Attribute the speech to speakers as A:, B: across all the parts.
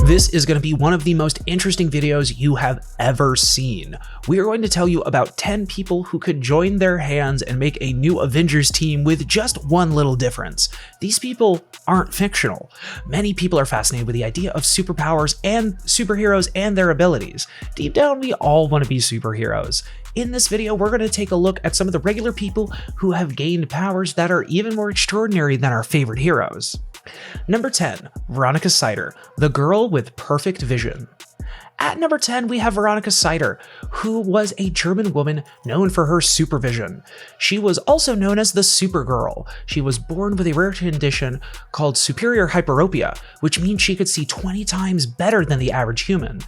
A: This is going to be one of the most interesting videos you have ever seen. We are going to tell you about 10 people who could join their hands and make a new Avengers team with just one little difference. These people aren't fictional. Many people are fascinated with the idea of superpowers and superheroes and their abilities. Deep down, we all want to be superheroes. In this video, we're going to take a look at some of the regular people who have gained powers that are even more extraordinary than our favorite heroes. Number 10, Veronica Cider, the girl with perfect vision. At number 10, we have Veronica Cider, who was a German woman known for her supervision. She was also known as the Supergirl. She was born with a rare condition called superior hyperopia, which means she could see 20 times better than the average human.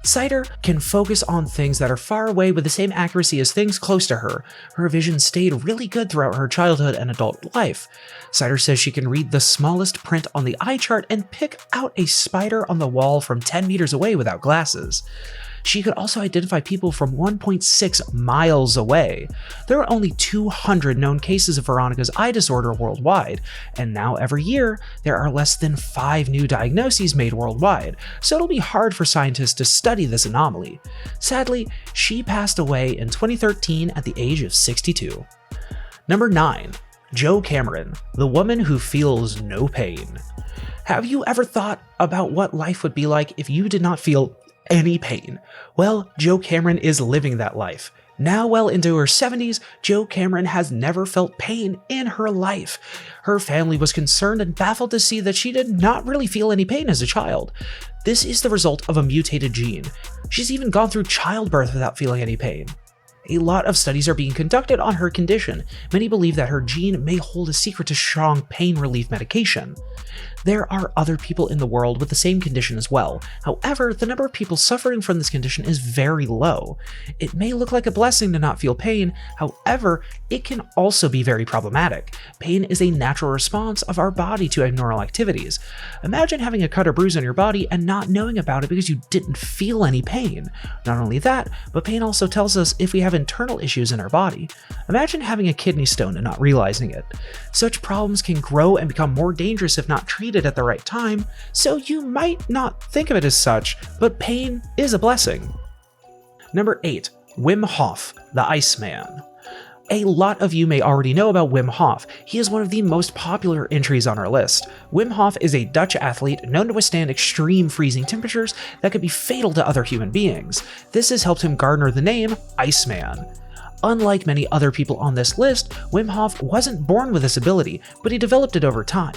A: Cider can focus on things that are far away with the same accuracy as things close to her. Her vision stayed really good throughout her childhood and adult life. Cider says she can read the smallest print on the eye chart and pick out a spider on the wall from 10 meters away without glasses. She could also identify people from 1.6 miles away. There are only 200 known cases of Veronica's eye disorder worldwide, and now every year there are less than 5 new diagnoses made worldwide, so it'll be hard for scientists to study this anomaly. Sadly, she passed away in 2013 at the age of 62. Number 9. Jo Cameron, the woman who feels no pain. Have you ever thought about what life would be like if you did not feel any pain? Well, Jo Cameron is living that life. Now well into her 70s, Jo Cameron has never felt pain in her life. Her family was concerned and baffled to see that she did not really feel any pain as a child. This is the result of a mutated gene. She's even gone through childbirth without feeling any pain. A lot of studies are being conducted on her condition. Many believe that her gene may hold a secret to strong pain relief medication. There are other people in the world with the same condition as well. However, the number of people suffering from this condition is very low. It may look like a blessing to not feel pain, however, it can also be very problematic. Pain is a natural response of our body to abnormal activities. Imagine having a cut or bruise on your body and not knowing about it because you didn't feel any pain. Not only that, but pain also tells us if we have internal issues in our body. Imagine having a kidney stone and not realizing it. Such problems can grow and become more dangerous if not treated at the right time, so you might not think of it as such, but pain is a blessing. Number 8. Wim Hof, the Iceman. A lot of you may already know about Wim Hof. He is one of the most popular entries on our list. Wim Hof is a Dutch athlete known to withstand extreme freezing temperatures that could be fatal to other human beings. This has helped him garner the name Iceman. Unlike many other people on this list, Wim Hof wasn't born with this ability, but he developed it over time.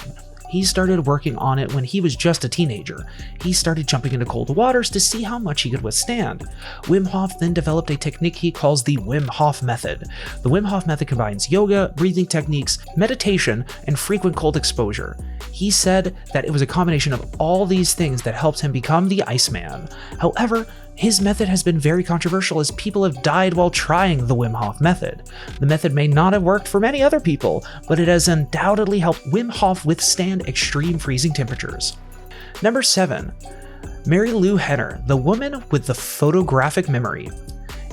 A: He started working on it when he was just a teenager. He started jumping into cold waters to see how much he could withstand. Wim Hof then developed a technique he calls the Wim Hof method. The Wim Hof method combines yoga, breathing techniques, meditation, and frequent cold exposure. He said that it was a combination of all these things that helped him become the Iceman. However, his method has been very controversial as people have died while trying the Wim Hof method. The method may not have worked for many other people, but it has undoubtedly helped Wim Hof withstand extreme freezing temperatures. Number 7. Mary Lou Henner, the woman with the photographic memory.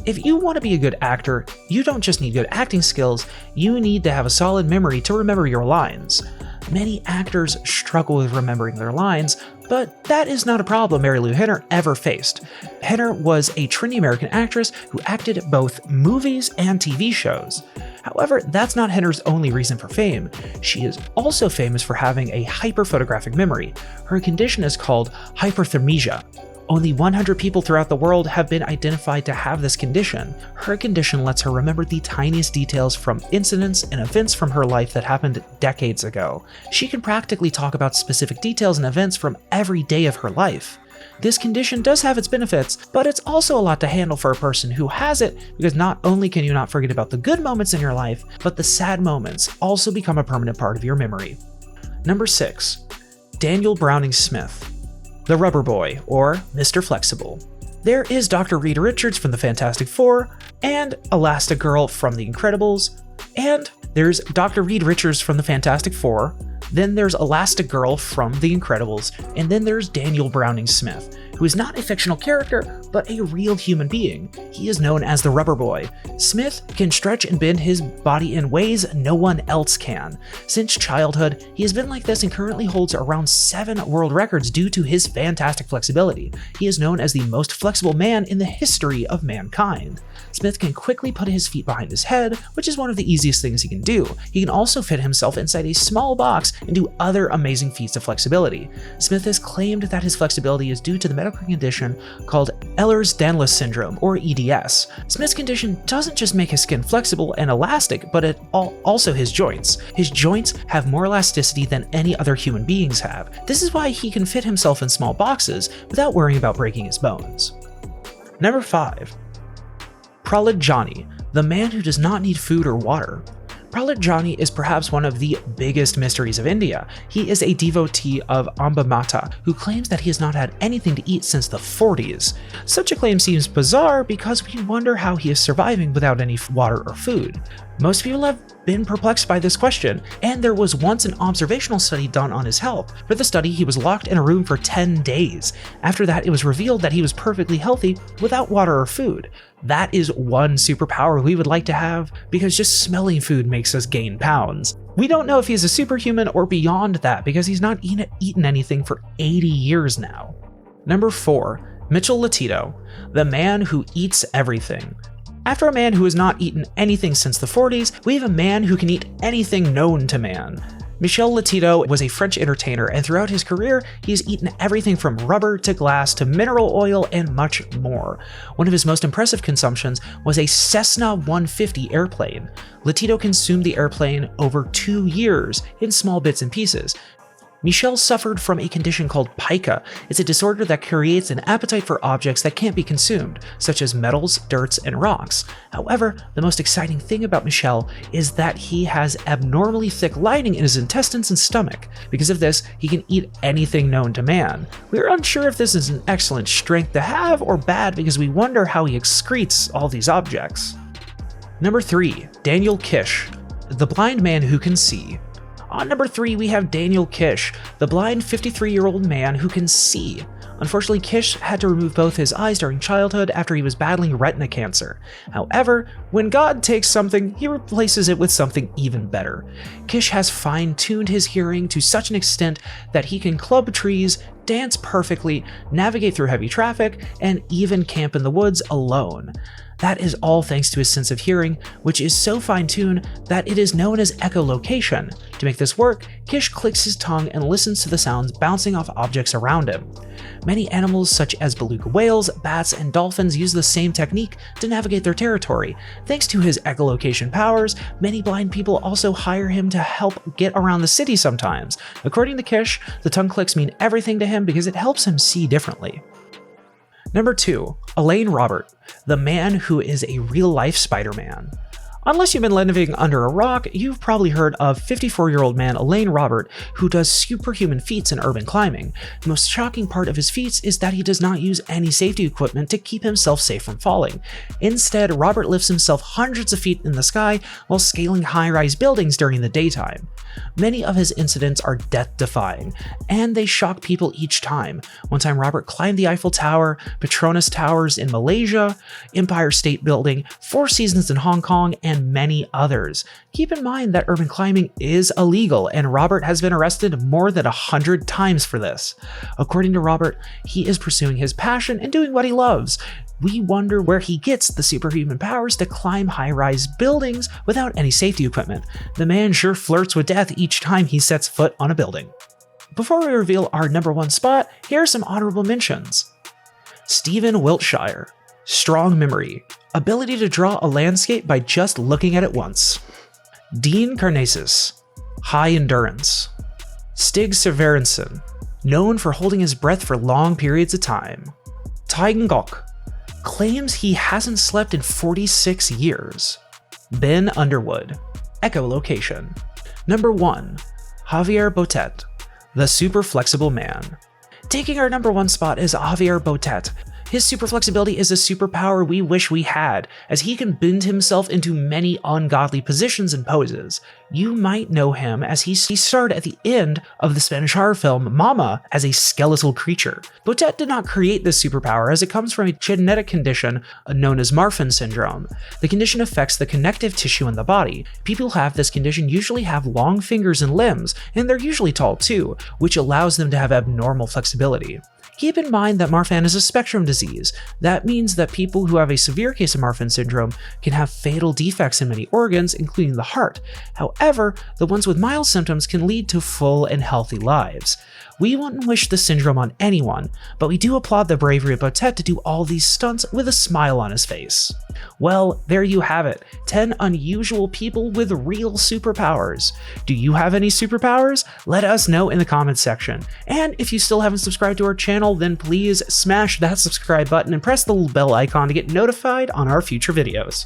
A: If you want to be a good actor, you don't just need good acting skills, you need to have a solid memory to remember your lines. Many actors struggle with remembering their lines, but that is not a problem Mary Lou Henner ever faced. Henner was a trendy American actress who acted both movies and TV shows. However, that's not Henner's only reason for fame. She is also famous for having a hyperphotographic memory. Her condition is called hyperthermesia. Only 100 people throughout the world have been identified to have this condition. Her condition lets her remember the tiniest details from incidents and events from her life that happened decades ago. She can practically talk about specific details and events from every day of her life. This condition does have its benefits, but it's also a lot to handle for a person who has it, because not only can you not forget about the good moments in your life, but the sad moments also become a permanent part of your memory. Number 6. Daniel Browning Smith, the Rubber Boy, or Mr. Flexible. There is Dr. Reed Richards from the Fantastic Four, and Elastigirl from The Incredibles, and there's Dr. Reed Richards from the Fantastic Four, then there's Elastigirl from The Incredibles, and then there's Daniel Browning Smith. who is not a fictional character, but a real human being. He is known as the Rubber Boy. Smith can stretch and bend his body in ways no one else can. Since childhood, he has been like this and currently holds around 7 world records due to his fantastic flexibility. He is known as the most flexible man in the history of mankind. Smith can quickly put his feet behind his head, which is one of the easiest things he can do. He can also fit himself inside a small box and do other amazing feats of flexibility. Smith has claimed that his flexibility is due to the medical condition called Ehlers-Danlos syndrome, or EDS. Smith's condition doesn't just make his skin flexible and elastic, but also his joints. His joints have more elasticity than any other human beings have. This is why he can fit himself in small boxes without worrying about breaking his bones. Number 5. Prahladjani, the man who does not need food or water. Prahladjani is perhaps one of the biggest mysteries of India. He is a devotee of Amba Mata who claims that he has not had anything to eat since the 40s. Such a claim seems bizarre because we wonder how he is surviving without any water or food. Most people have been perplexed by this question, and there was once an observational study done on his health. For the study, he was locked in a room for 10 days. After that, it was revealed that he was perfectly healthy without water or food. That is one superpower we would like to have, because just smelling food makes us gain pounds. We don't know if he's a superhuman or beyond that, because he's not eaten anything for 80 years now. Number 4. Mitchell Latito, the man who eats everything. After a man who has not eaten anything since the 40s, we have a man who can eat anything known to man. Michel Latito was a French entertainer, and throughout his career, he has eaten everything from rubber to glass to mineral oil and much more. One of his most impressive consumptions was a Cessna 150 airplane. Latito consumed the airplane over 2 years in small bits and pieces. Michel suffered from a condition called pica. It's a disorder that creates an appetite for objects that can't be consumed, such as metals, dirts, and rocks. However, the most exciting thing about Michel is that he has abnormally thick lining in his intestines and stomach. Because of this, he can eat anything known to man. We're unsure if this is an excellent strength to have or bad because we wonder how he excretes all these objects. Number 3. Daniel Kish, the blind man who can see. On number 3, we have Daniel Kish, the blind 53-year-old man who can see. Unfortunately, Kish had to remove both his eyes during childhood after he was battling retina cancer. However, when God takes something, he replaces it with something even better. Kish has fine-tuned his hearing to such an extent that he can club trees, dance perfectly, navigate through heavy traffic, and even camp in the woods alone. That is all thanks to his sense of hearing, which is so fine-tuned that it is known as echolocation. To make this work, Kish clicks his tongue and listens to the sounds bouncing off objects around him. Many animals such as beluga whales, bats, and dolphins use the same technique to navigate their territory. Thanks to his echolocation powers, many blind people also hire him to help get around the city sometimes. According to Kish, the tongue clicks mean everything to him because it helps him see differently. Number 2. Elaine Robert, the man who is a real-life Spider-Man. Unless you've been living under a rock, you've probably heard of 54-year-old man Elaine Robert, who does superhuman feats in urban climbing. The most shocking part of his feats is that he does not use any safety equipment to keep himself safe from falling. Instead, Robert lifts himself hundreds of feet in the sky while scaling high-rise buildings during the daytime. Many of his incidents are death-defying, and they shock people each time. One time, Robert climbed the Eiffel Tower, Petronas Towers in Malaysia, Empire State Building, Four Seasons in Hong Kong, and many others. Keep in mind that urban climbing is illegal, and Robert has been arrested more than 100 times for this. According to Robert, he is pursuing his passion and doing what he loves. We wonder where he gets the superhuman powers to climb high-rise buildings without any safety equipment. The man sure flirts with death each time he sets foot on a building. Before we reveal our number 1 spot, here are some honorable mentions. Stephen Wiltshire, strong memory, ability to draw a landscape by just looking at it once. Dean Karnazes, high endurance. Stig Severinsen, known for holding his breath for long periods of time. Taigen Gok, claims he hasn't slept in 46 years. Ben Underwood, echolocation. Number 1, Xavier Botet, the super flexible man. Taking our number 1 spot is Xavier Botet. His super flexibility is a superpower we wish we had, as he can bend himself into many ungodly positions and poses. You might know him as he starred at the end of the Spanish horror film Mama as a skeletal creature. Botet did not create this superpower, as it comes from a genetic condition known as Marfan syndrome. The condition affects the connective tissue in the body. People who have this condition usually have long fingers and limbs, and they're usually tall too, which allows them to have abnormal flexibility. Keep in mind that Marfan is a spectrum disease. That means that people who have a severe case of Marfan syndrome can have fatal defects in many organs, including the heart. However, the ones with mild symptoms can lead to full and healthy lives. We wouldn't wish this syndrome on anyone, but we do applaud the bravery of Botet to do all these stunts with a smile on his face. Well, there you have it, 10 unusual people with real superpowers. Do you have any superpowers? Let us know in the comments section. And if you still haven't subscribed to our channel, then please smash that subscribe button and press the little bell icon to get notified on our future videos.